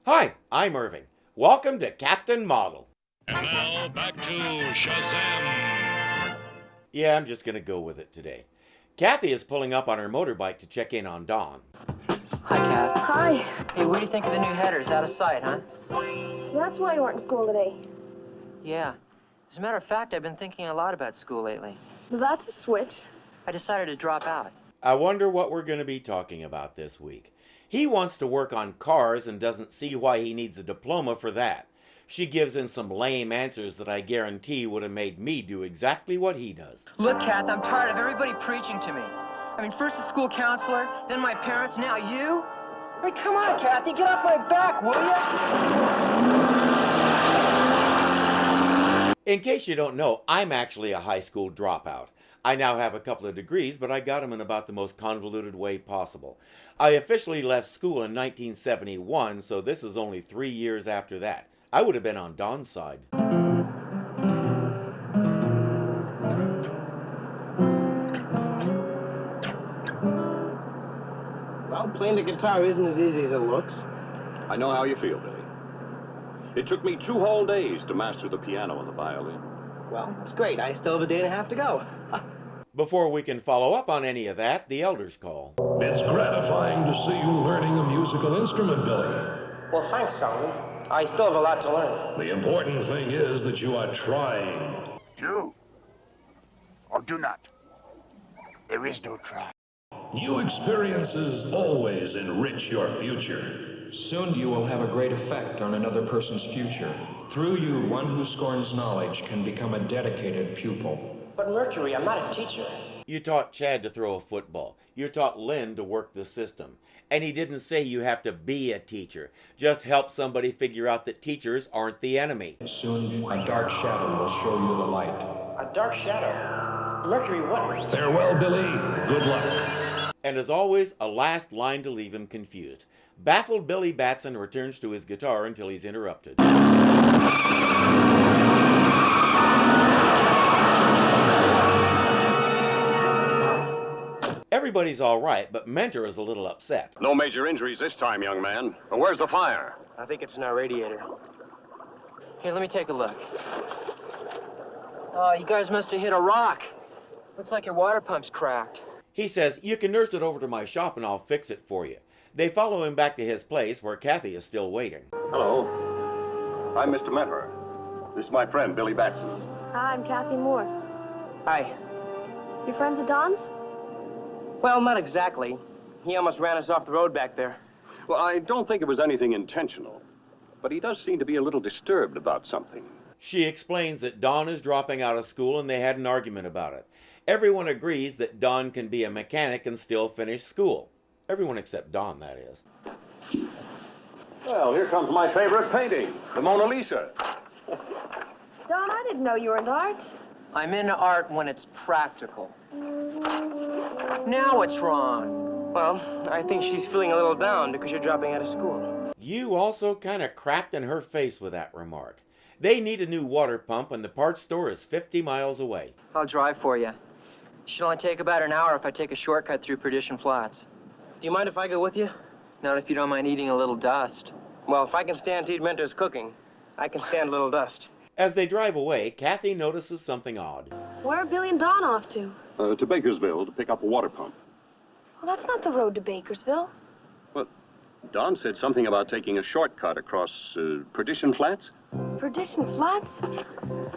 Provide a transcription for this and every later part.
Hi, I'm Irving. Welcome to Captain Model. And now, back to Shazam! Yeah, I'm just gonna go with it today. Cathy is pulling up on her motorbike to check in on Dawn. Hi, Kath. Hi. Hey, what do you think of the new headers? Out of sight, huh? That's why you weren't in school today. Yeah. As a matter of fact, I've been thinking a lot about school lately. That's a switch. I decided to drop out. I wonder what we're gonna be talking about this week. He wants to work on cars and doesn't see why he needs a diploma for that. She gives him some lame answers that I guarantee would have made me do exactly what he does. Look, Kath, I'm tired of everybody preaching to me. I mean, first the school counselor, then my parents, now you. I mean, come on, Kathy, get off my back, will ya? In case you don't know, I'm actually a high school dropout. I now have a couple of degrees, but I got them in about the most convoluted way possible. I officially left school in 1971, so this is only 3 years after that. I would have been on Dawn's side. Well, playing the guitar isn't as easy as it looks. I know how you feel, Billy. It took me 2 whole days to master the piano and the violin. Well, it's great. I still have a day and a half to go. Before we can follow up on any of that, the elders call. It's gratifying to see you learning a musical instrument, Billy. Well, thanks, Solomon. I still have a lot to learn. The important thing is that you are trying. Do or do not. There is no try. New experiences always enrich your future. Soon you will have a great effect on another person's future. Through you, one who scorns knowledge can become a dedicated pupil. But Mercury, I'm not a teacher. You taught Chad to throw a football. You taught Lynn to work the system. And he didn't say you have to be a teacher. Just help somebody figure out that teachers aren't the enemy. Soon a dark shadow will show you the light. A dark shadow? Mercury, what? Farewell, Billy. Good luck. And as always, a last line to leave him confused. Baffled Billy Batson returns to his guitar until he's interrupted. Everybody's all right, but Mentor is a little upset. No major injuries this time, young man. But where's the fire? I think it's in our radiator. Here, let me take a look. Oh, you guys must have hit a rock. Looks like your water pump's cracked. He says, you can nurse it over to my shop and I'll fix it for you. They follow him back to his place where Cathy is still waiting. Hello. I'm Mr. Mentor. This is my friend, Billy Batson. Hi, I'm Cathy Moore. Hi. You friends of Don's? Well, not exactly. He almost ran us off the road back there. Well, I don't think it was anything intentional. But he does seem to be a little disturbed about something. She explains that Don is dropping out of school and they had an argument about it. Everyone agrees that Don can be a mechanic and still finish school. Everyone except Don, that is. Well, here comes my favorite painting, the Mona Lisa. Don, I didn't know you were into art. I'm into art when it's practical. Now what's wrong? Well, I think she's feeling a little down because you're dropping out of school. You also kind of crapped in her face with that remark. They need a new water pump and the parts store is 50 miles away. I'll drive for you. Should only take about an hour if I take a shortcut through Perdition Flats. Do you mind if I go with you? Not if you don't mind eating a little dust. Well, if I can stand to eat Mentor's cooking, I can stand a little dust. As they drive away, Cathy notices something odd. Where are Billy and Don off to? To Bakersville to pick up a water pump. Well, that's not the road to Bakersville. Well, Don said something about taking a shortcut across Perdition Flats. Perdition Flats?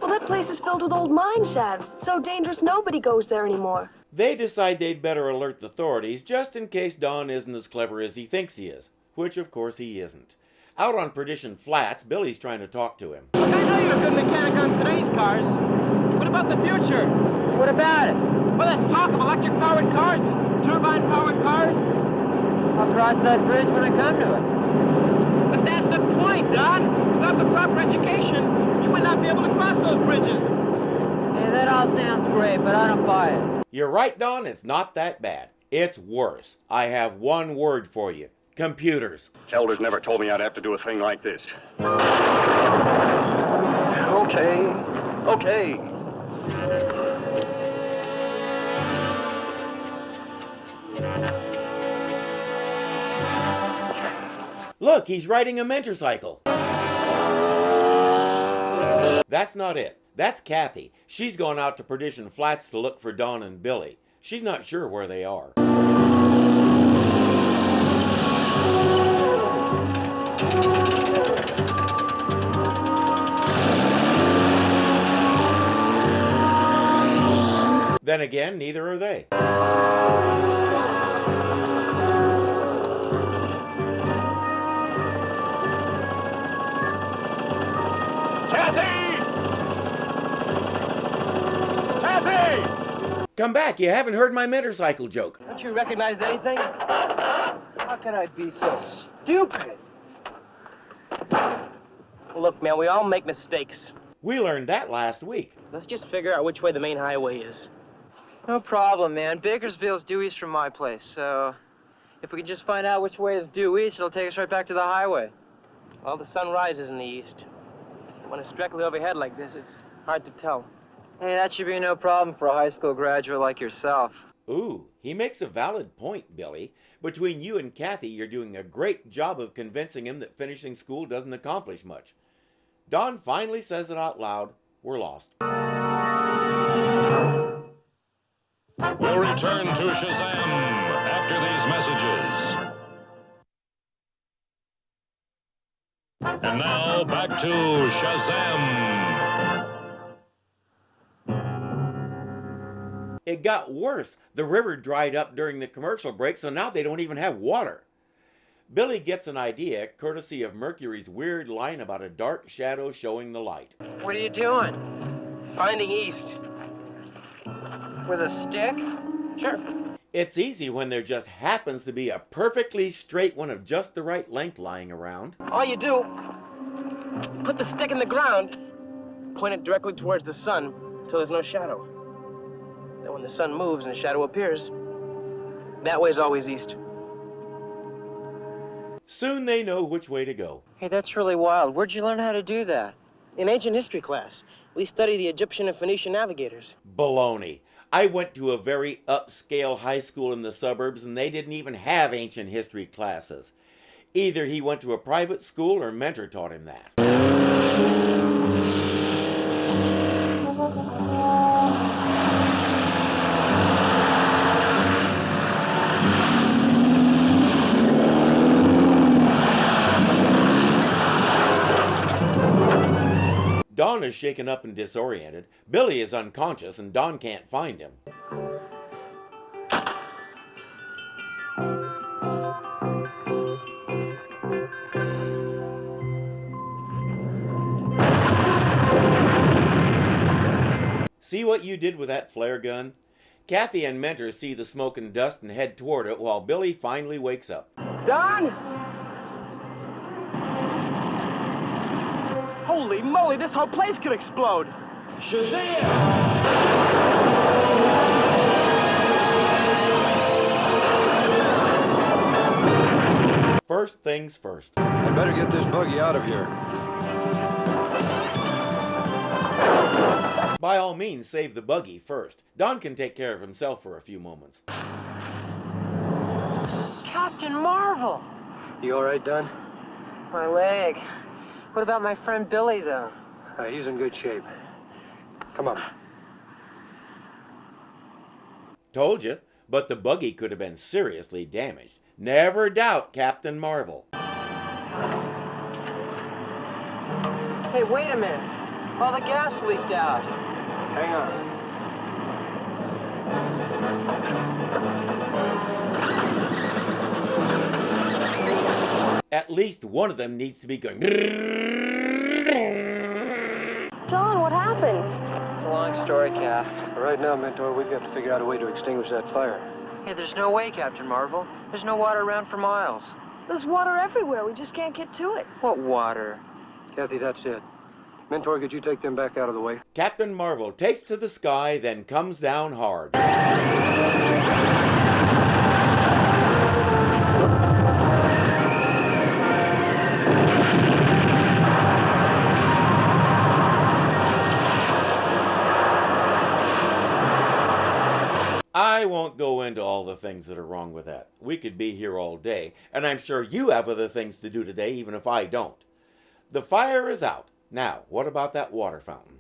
Well, that place is filled with old mine shafts. So dangerous nobody goes there anymore. They decide they'd better alert the authorities just in case Don isn't as clever as he thinks he is, which of course he isn't. Out on Perdition Flats, Billy's trying to talk to him. Look, I know you're a good mechanic on today's cars. What about the future? What about it? Well, there's talk of electric-powered cars and turbine-powered cars. I'll cross that bridge when I come to it. But that's the point, Don. Without the proper education, you would not be able to cross those bridges. Hey, that all sounds great, but I don't buy it. You're right, Don, it's not that bad. It's worse. I have one word for you. Computers. Elders never told me I'd have to do a thing like this. Okay. Look, he's riding a Mentorcycle. That's not it. That's Cathy. She's gone out to Perdition Flats to look for Don and Billy. She's not sure where they are. Then again, neither are they. Cathy! Cathy! Come back, you haven't heard my Mentorcycle joke. Don't you recognize anything? How can I be so stupid? Look, man, we all make mistakes. We learned that last week. Let's just figure out which way the main highway is. No problem, man. Bakersfield's due east from my place, so if we can just find out which way is due east, it'll take us right back to the highway. Well, the sun rises in the east. When it's directly overhead like this, it's hard to tell. Hey, that should be no problem for a high school graduate like yourself. Ooh, he makes a valid point, Billy. Between you and Cathy, you're doing a great job of convincing him that finishing school doesn't accomplish much. Don finally says it out loud. We're lost. We'll return to Shazam after these messages. And now, back to Shazam. It got worse. The river dried up during the commercial break, so now they don't even have water. Billy gets an idea, courtesy of Mercury's weird line about a dark shadow showing the light. What are you doing? Finding east. With a stick? Sure. It's easy when there just happens to be a perfectly straight one of just the right length lying around. All you do, put the stick in the ground, point it directly towards the sun till there's no shadow. Then when the sun moves and a shadow appears, that way's always east. Soon they know which way to go. Hey, that's really wild. Where'd you learn how to do that? In ancient history class, we study the Egyptian and Phoenician navigators. Baloney. I went to a very upscale high school in the suburbs and they didn't even have ancient history classes. Either he went to a private school or Mentor taught him that. Don is shaken up and disoriented. Billy is unconscious and Don can't find him. See what you did with that flare gun? Cathy and Mentor see the smoke and dust and head toward it while Billy finally wakes up. Don! Holy moly, this whole place could explode! Shazam! First things first. I better get this buggy out of here. By all means, save the buggy first. Don can take care of himself for a few moments. Captain Marvel! You all right, Don? My leg. What about my friend Billy, though? He's in good shape. Come on. Told you, but the buggy could have been seriously damaged. Never doubt Captain Marvel. Hey, wait a minute. All the gas leaked out. Hang on. At least one of them needs to be going. Don, what happened? It's a long story, Cap. Right now, Mentor, we've got to figure out a way to extinguish that fire. Hey, there's no way, Captain Marvel. There's no water around for miles. There's water everywhere. We just can't get to it. What water? Cathy, that's it. Mentor, could you take them back out of the way? Captain Marvel takes to the sky, then comes down hard. I I won't go into all the things that are wrong with that. We could be here all day, and I'm sure you have other things to do today, even if I don't. The fire is out. Now, what about that water fountain?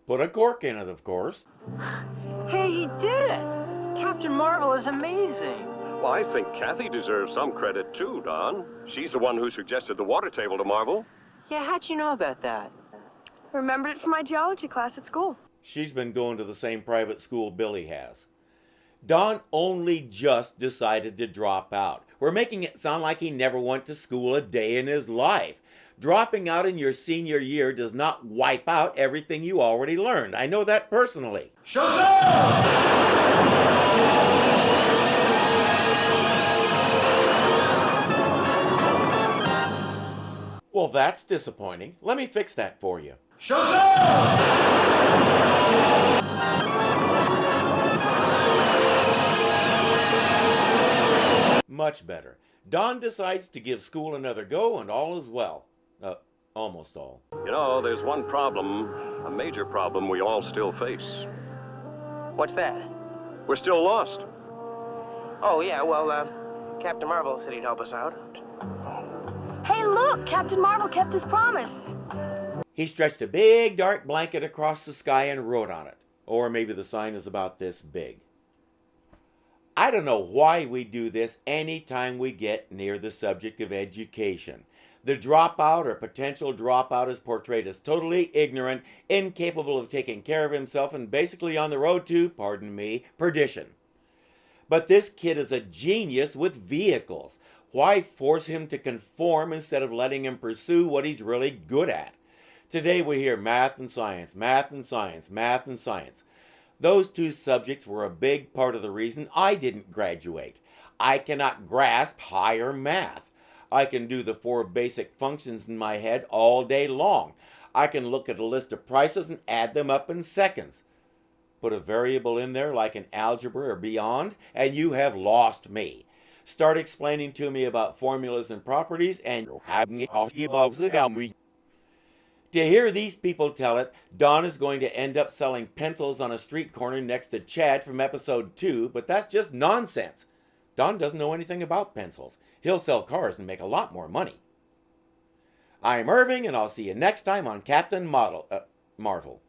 Put a cork in it, of course. Hey, he did it! Captain Marvel is amazing. Well, I think Cathy deserves some credit too, Don. She's the one who suggested the water table to Marvel. Yeah, how'd you know about that? Remembered it from my geology class at school. She's been going to the same private school Billy has. Don only just decided to drop out. We're making it sound like he never went to school a day in his life. Dropping out in your senior year does not wipe out everything you already learned. I know that personally. Shazam! Well, that's disappointing. Let me fix that for you. Much better. Don decides to give school another go, and all is well. Almost all. You know, there's one problem, a major problem we all still face. What's that? We're still lost. Oh, yeah, well, Captain Marvel said he'd help us out. Hey, look! Captain Marvel kept his promise. He stretched a big dark blanket across the sky and wrote on it. Or maybe the sign is about this big. I don't know why we do this anytime we get near the subject of education. The dropout or potential dropout is portrayed as totally ignorant, incapable of taking care of himself, and basically on the road to, pardon me, perdition. But this kid is a genius with vehicles. Why force him to conform instead of letting him pursue what he's really good at? Today we hear math and science, math and science, math and science. Those two subjects were a big part of the reason I didn't graduate. I cannot grasp higher math. I can do the 4 basic functions in my head all day long. I can look at a list of prices and add them up in seconds. Put a variable in there like in algebra or beyond, and you have lost me. Start explaining to me about formulas and properties, and to hear these people tell it, Don is going to end up selling pencils on a street corner next to Chad from episode 2, but that's just nonsense. Don doesn't know anything about pencils. He'll sell cars and make a lot more money. I'm Irving, and I'll see you next time on Captain Marvel.